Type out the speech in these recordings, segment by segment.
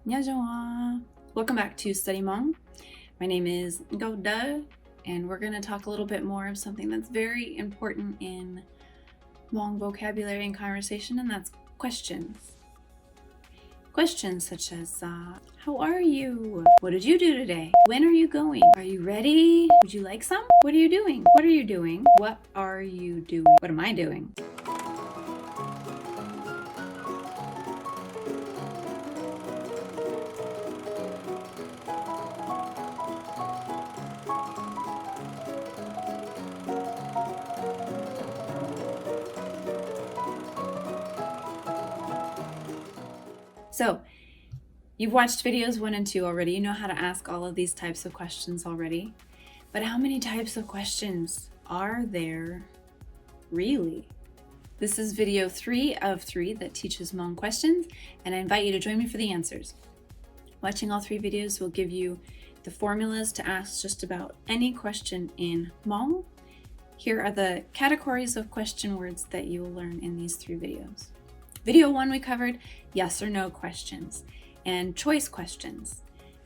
Annyeonghaseyo. Welcome back to Study Hmong. My name is qhovtwg, and we're going to talk a little bit more of something that's very important in Hmong vocabulary and conversation, and that's questions. Questions such as, how are you? What did you do today? When are you going? Are you ready? Would you like some? What are you doing? What are you doing? What are you doing? What am I doing? So, you've watched videos 1 and 2 already. You know how to ask all of these types of questions already. But how many types of questions are there really? This is video 3 of 3 that teaches Hmong questions, and I invite you to join me for the answers. Watching all 3 videos will give you the formulas to ask just about any question in Hmong. Here are the categories of question words that you will learn in these 3 videos. Video 1, we covered yes or no questions and choice questions.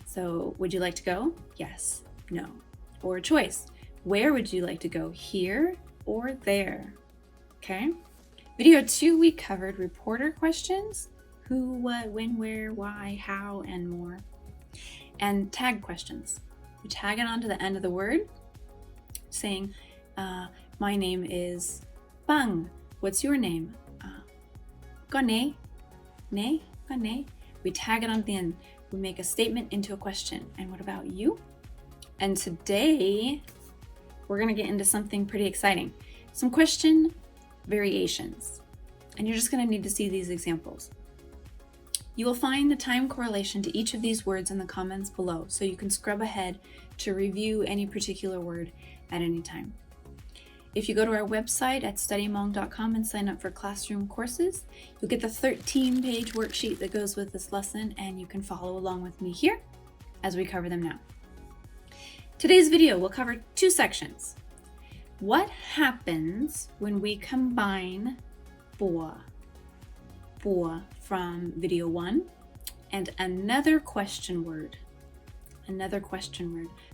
So, would you like to go? Yes, no. Or choice. Where would you like to go? Here or there? Okay. Video 2, we covered reporter questions. Who, what, when, where, why, how, and more. And tag questions. We tag it onto the end of the word, saying, my name is Bang. What's your name? Gane. Ne? Gane. We tag it on the end. We make a statement into a question. And what about you? And today, we're going to get into something pretty exciting. Some question variations. And you're just going to need to see these examples. You will find the time correlation to each of these words in the comments below, so you can scrub ahead to review any particular word at any time. If you go to our website at studymhmong.com and sign up for classroom courses, you'll get the 13-page worksheet that goes with this lesson, and you can follow along with me here as we cover them now. Today's video will cover 2 sections. What happens when we combine Puas from video 1 and another question word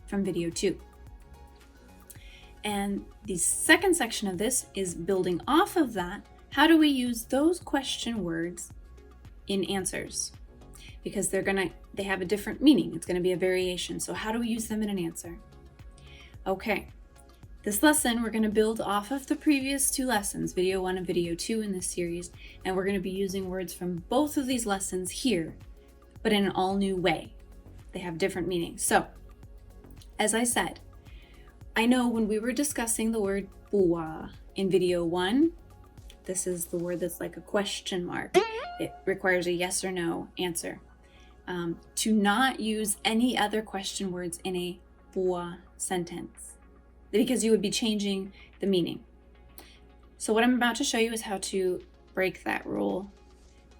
from video 2? And the second section of this is building off of that. How do we use those question words in answers? Because they have a different meaning. It's going to be a variation. So how do we use them in an answer? Okay, this lesson we're going to build off of the previous 2 lessons, video 1 and video 2 in this series, and we're going to be using words from both of these lessons here, but in an all new way. They have different meanings. So, as I said, I know when we were discussing the word Puas in video 1, this is the word that's like a question mark. It requires a yes or no answer. To not use any other question words in a Puas sentence, because you would be changing the meaning. So what I'm about to show you is how to break that rule,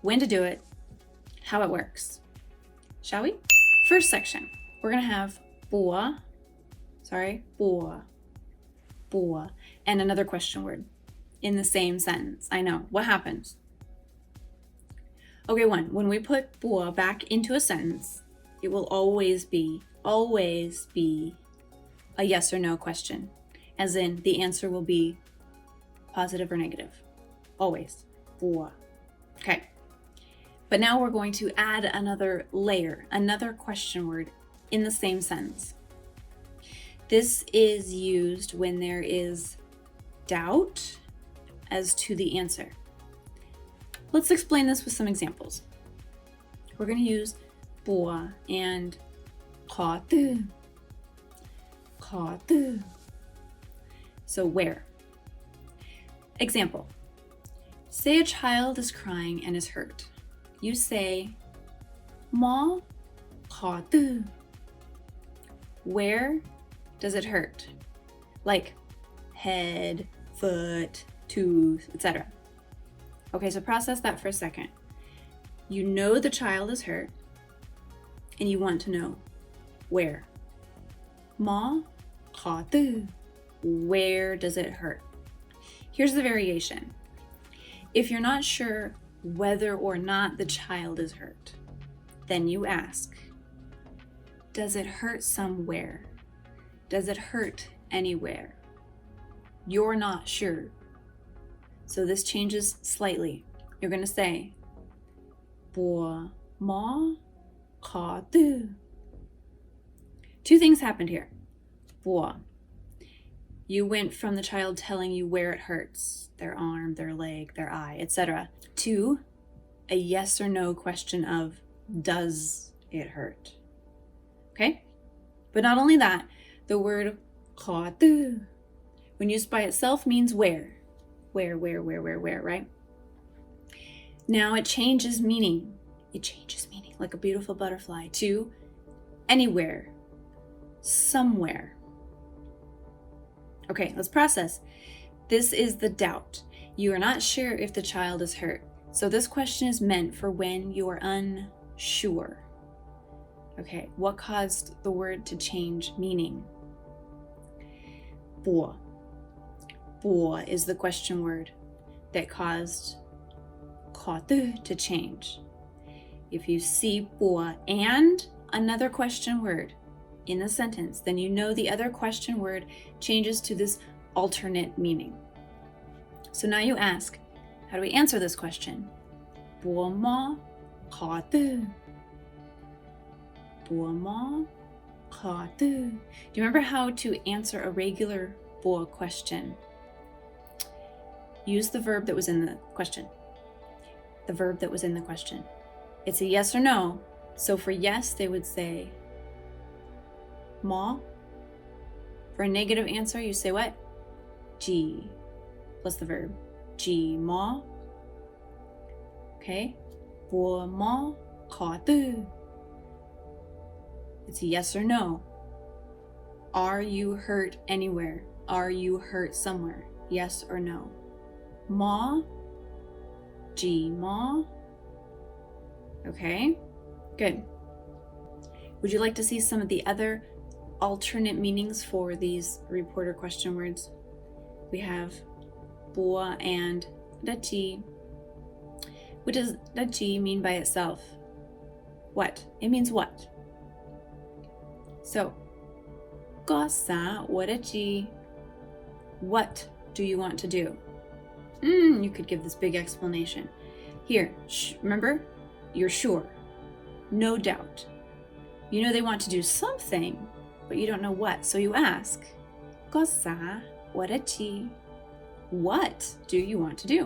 when to do it, how it works. Shall we? First section, we're going to have Puas, and another question word in the same sentence. I know. What happens? Okay, when we put Puas back into a sentence, it will always be a yes or no question, as in the answer will be positive or negative. Always. Puas. Okay. But now we're going to add another layer, another question word in the same sentence. This is used when there is doubt as to the answer. Let's explain this with some examples. We're going to use Puas and qhovtwg. So where? Example. Say a child is crying and is hurt. You say, Ma qhovtwg. Where does it hurt? Like head, foot, tooth, etc. Okay, so process that for a second. You know the child is hurt, and you want to know where. Ma qhovtwg. Where does it hurt? Here's the variation. If you're not sure whether or not the child is hurt, Then you ask, does it hurt somewhere? Does it hurt anywhere? You're not sure. So this changes slightly. You're going to say, ปวดหมอขอตื้อ. Two things happened here. ปวด. You went from the child telling you where it hurts, their arm, their leg, their eye, etc., to a yes or no question of, does it hurt? Okay? But not only that, the word ขอตื้อ, when used by itself, means where. Where, right? Now it changes meaning. It changes meaning like a beautiful butterfly to anywhere, somewhere. Okay, let's process. This is the doubt. You are not sure if the child is hurt. So this question is meant for when you are unsure. Okay, what caused the word to change meaning? ปวด. ปวด is the question word that caused ขอตื้อ to change. If you see ปวด and another question word in the sentence, then you know the other question word changes to this alternate meaning. So now you ask, how do we answer this question? ปวดหมอขอตื้อ. ปวดหมอขอตื้อ. Do you remember how to answer a regular ปวด question? Use the verb that was in the question. The verb that was in the question. It's a yes or no. So for yes, they would say หมอ. For a negative answer, you say what? จี plus the verb. จีหมอ. Okay? ปวดหมอขอตื้อ. It's a yes or no. Are you hurt anywhere? Are you hurt somewhere? Yes or no? หมอ. จีหมอ. Okay? Good. Would you like to see some of the other alternate meanings for these reporter question words? We have ปวด and dabtsi. What does dabtsi mean by itself? What? It means what? So, ก็สะวะdabtsi. What do you want to do? You could give this big explanation. Here, remember? You're sure. No doubt. You know they want to do something, but you don't know what. So you ask, ก็สะวะdabtsi. What do you want to do?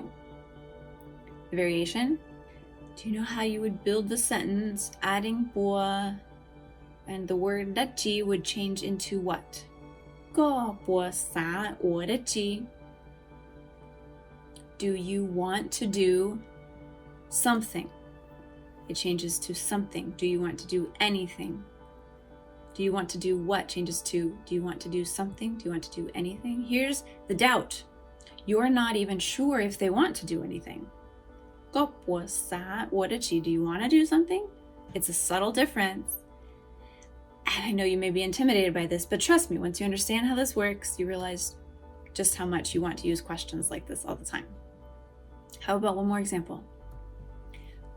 The variation. Do you know how you would build the sentence adding ปวด and the word dabtsi would change into what? ก็ปวดสะวะdabtsi. Do you want to do something? It changes to something. Do you want to do anything? Do you want to do what? Changes to, do you want to do something? Do you want to do anything? Here's the doubt. You're not even sure if they want to do anything. ก็ปวดสะวะdabtsi. Do you want to do something? It's a subtle difference. And I know you may be intimidated by this, but trust me, once you understand how this works, you realize just how much you want to use questions like this all the time. How about one more example?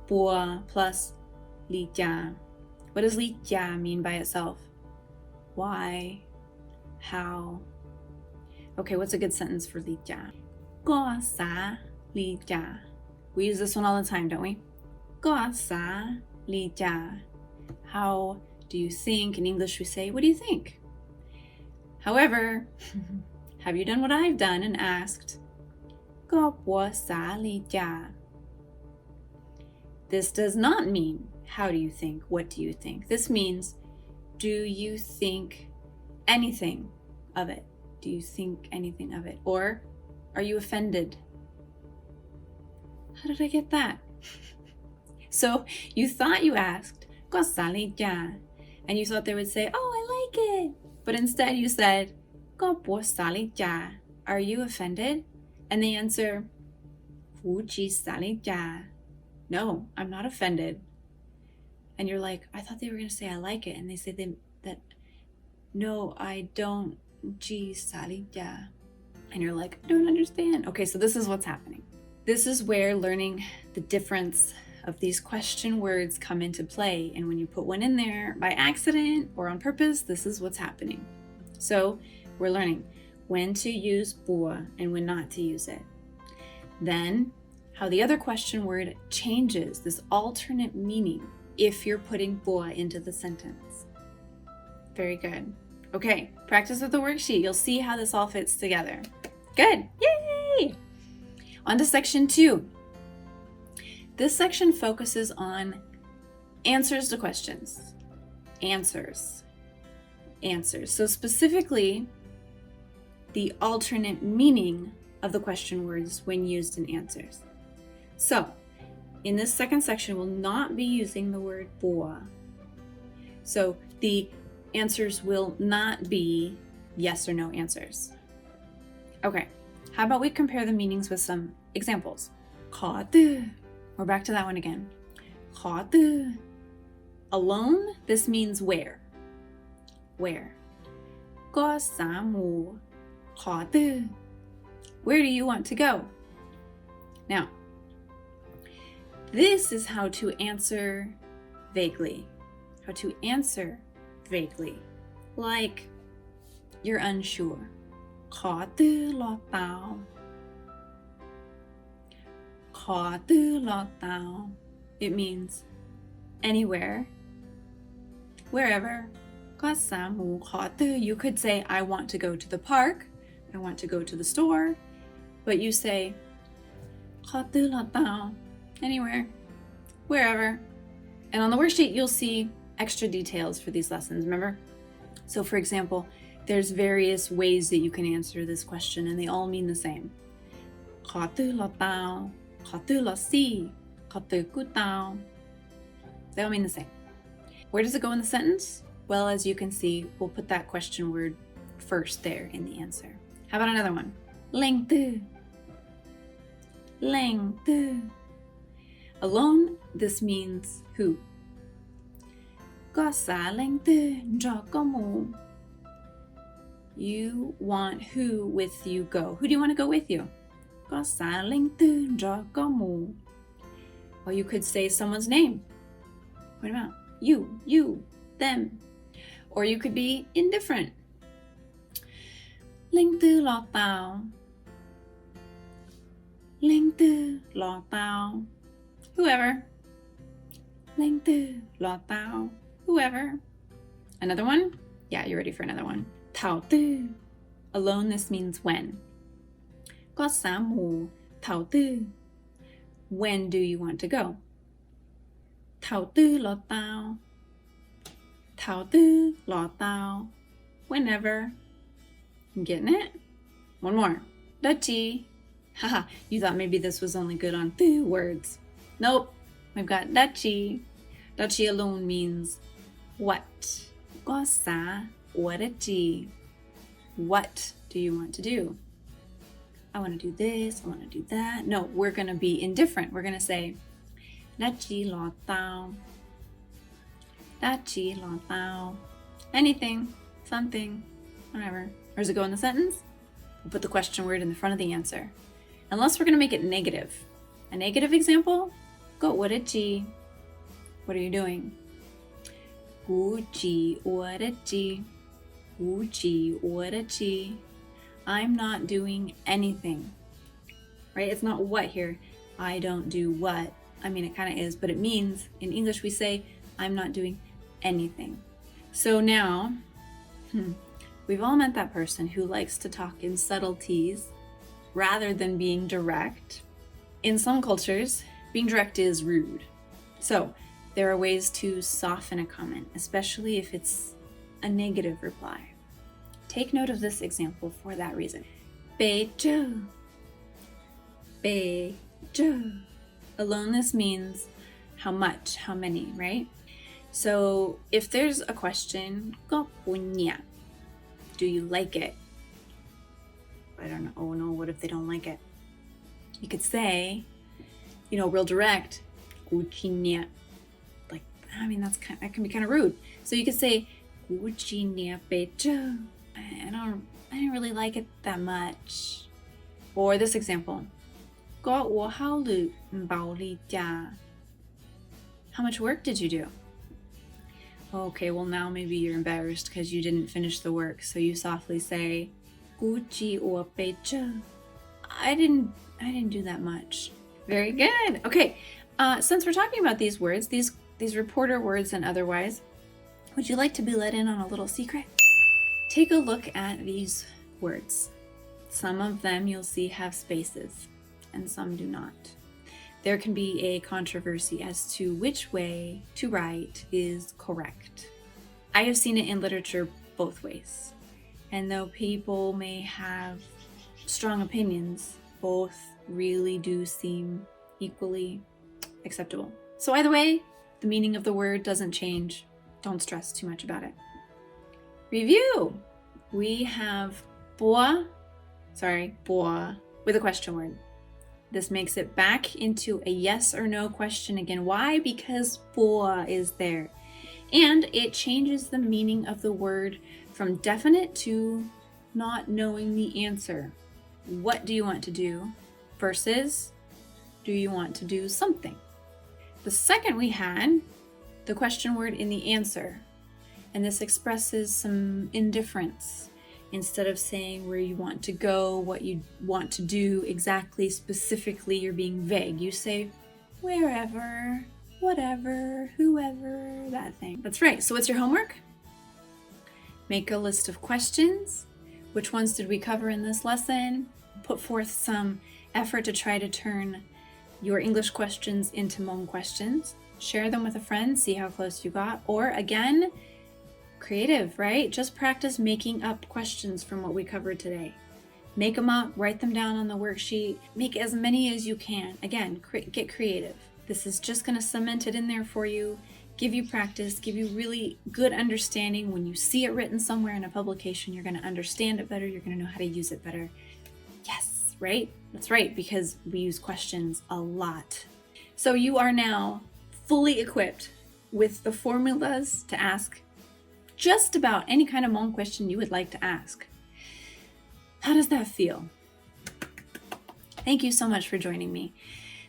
ปวด plus ลีจา. What does ลีจา mean by itself? Why? How? Okay, what's a good sentence for ลีจา? ก็สะลีจา. We use this one all the time, don't we? ก็สะลีจา. How do you think? In English, we say, what do you think? However, have you done what I've done and asked, ก็ปวดสะลีจา? This does not mean, how do you think? What do you think? This means, do you think anything of it? Do you think anything of it? Or are you offended? How did I get that? So you thought you asked, ก็สะลีจา, and you thought they would say, oh, I like it. But instead you said, ก็ปวดสะลีจา. Are you offended? And they answer, ฟูจิสะลีจา. No, I'm not offended. And you're like, I thought they were going to say I like it. And they say that, no, I don't. Ji-sa-li-ja. And you're like, I don't understand. Okay, so this is what's happening. This is where learning the difference of these question words come into play. And when you put one in there by accident or on purpose, this is what's happening. So we're learning when to use bua and when not to use it. Then how the other question word changes this alternate meaning if you're putting bua into the sentence. Very good. Okay, practice with the worksheet. You'll see how this all fits together. Good. Yay! On to section 2. This section focuses on answers to questions. Answers. So specifically, the alternate meaning of the question words when used in answers. So, in this second section, we'll not be using the word bua. So the answers will not be yes or no answers. Okay, how about we compare the meanings with some examples? qhovtwg. We're back to that one again. qhovtwg. Alone, this means where. Where? qhovtwg. Where do you want to go? Now, this is how to answer vaguely. How to answer vaguely. Like, you're unsure. qhovtwg lo tao. qhovtwg lo tao. It means anywhere, wherever. qhovtwg. You could say, I want to go to the park. I want to go to the store. But you say, qhovtwg lo tao. Anywhere, wherever. And on the worksheet, you'll see extra details for these lessons, remember? So for example, there's various ways that you can answer this question and they all mean the same. qhovtwg lo tao, qhovtwg lo si, qhovtwg ku tao. They all mean the same. Where does it go in the sentence? Well, as you can see, we'll put that question word first there in the answer. How about another one? leejtwg. Alone, this means who. You want who with you go. Who do you want to go with you? Or you could say someone's name. What about you, them? Or you could be indifferent. leejtwg lo tao. Whoever. leejtwg lo tao. Whoever. Another one? Yeah, you're ready for another one. thaumtwg. Alone, this means when. qhovtwg. When do you want to go? thaumtwg lo tao. thaumtwg lo tao. Whenever. You getting it? One more. dabtsi. Haha, you thought maybe this was only good on 2 words. Nope, we've got dabtsi. dabtsi alone means what. qhovtwg. What do you want to do? I want to do this, I want to do that. No, we're going to be indifferent. We're going to say dabtsi lo tao. dabtsi lo tao. Anything, something, whatever. Where does it go in the sentence? We'll put the question word in the front of the answer. Unless we're going to make it negative. A negative example? qhovtwg. What are you doing? qhovtwg. I'm not doing anything. Right? It's not what here. I don't do what. I mean, it kind of is, but it means, in English we say, I'm not doing anything. So now, we've all met that person who likes to talk in subtleties rather than being direct. In some cultures, being direct is rude. So there are ways to soften a comment, especially if it's a negative reply. Take note of this example for that reason. 北周. Alone, this means how much, how many, right? So if there's a question, do you like it? I don't know. Oh no, what if they don't like it? You could say, real direct. Like, I mean, that can be kind of rude. So you could say, I didn't really like it that much. Or this example. How much work did you do? Okay, well now maybe you're embarrassed because you didn't finish the work, so you softly say, qhovtwg. I didn't do that much. Very good. Okay, since we're talking about these words, these reporter words and otherwise, would you like to be let in on a little secret? Take a look at these words. Some of them you'll see have spaces, and some do not. There can be a controversy as to which way to write is correct. I have seen it in literature both ways. And though people may have strong opinions, both really do seem equally acceptable. So either way, the meaning of the word doesn't change. Don't stress too much about it. Review. We have boa with a question word. This makes it back into a yes or no question again. Why? Because boa is there. And it changes the meaning of the word from definite to not knowing the answer. What do you want to do versus do you want to do something? The second we had the question word in the answer. And this expresses some indifference. Instead of saying where you want to go, what you want to do exactly, specifically, you're being vague. You say wherever, whatever, whoever, that thing. That's right. So what's your homework? Make a list of questions. Which ones did we cover in this lesson? Put forth some effort to try to turn your English questions into Hmong questions. Share them with a friend, see how close you got. Or again, creative, right? Just practice making up questions from what we covered today. Make them up, write them down on the worksheet, make as many as you can. Again, get creative. This is just going to cement it in there for you, give you practice, give you really good understanding. When you see it written somewhere in a publication, you're going to understand it better, you're going to know how to use it better. Yes, right? That's right, because we use questions a lot. So you are now fully equipped with the formulas to ask just about any kind of Hmong question you would like to ask. How does that feel? Thank you so much for joining me.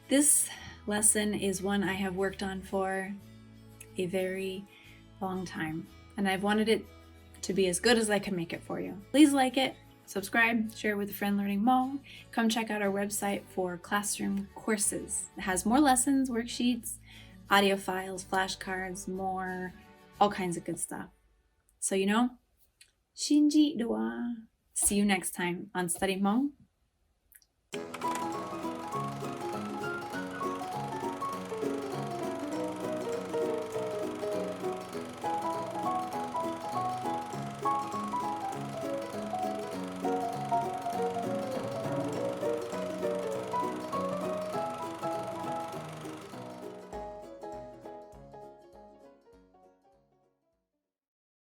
This lesson is one I have worked on for a very long time, and I've wanted it to be as good as I can make it for you. Please like it, subscribe, share it with a friend learning Hmong. Come check out our website for classroom courses. It has more lessons, worksheets, audio files, flashcards, more, all kinds of good stuff. So Shinji Dua. See you next time on Study Hmong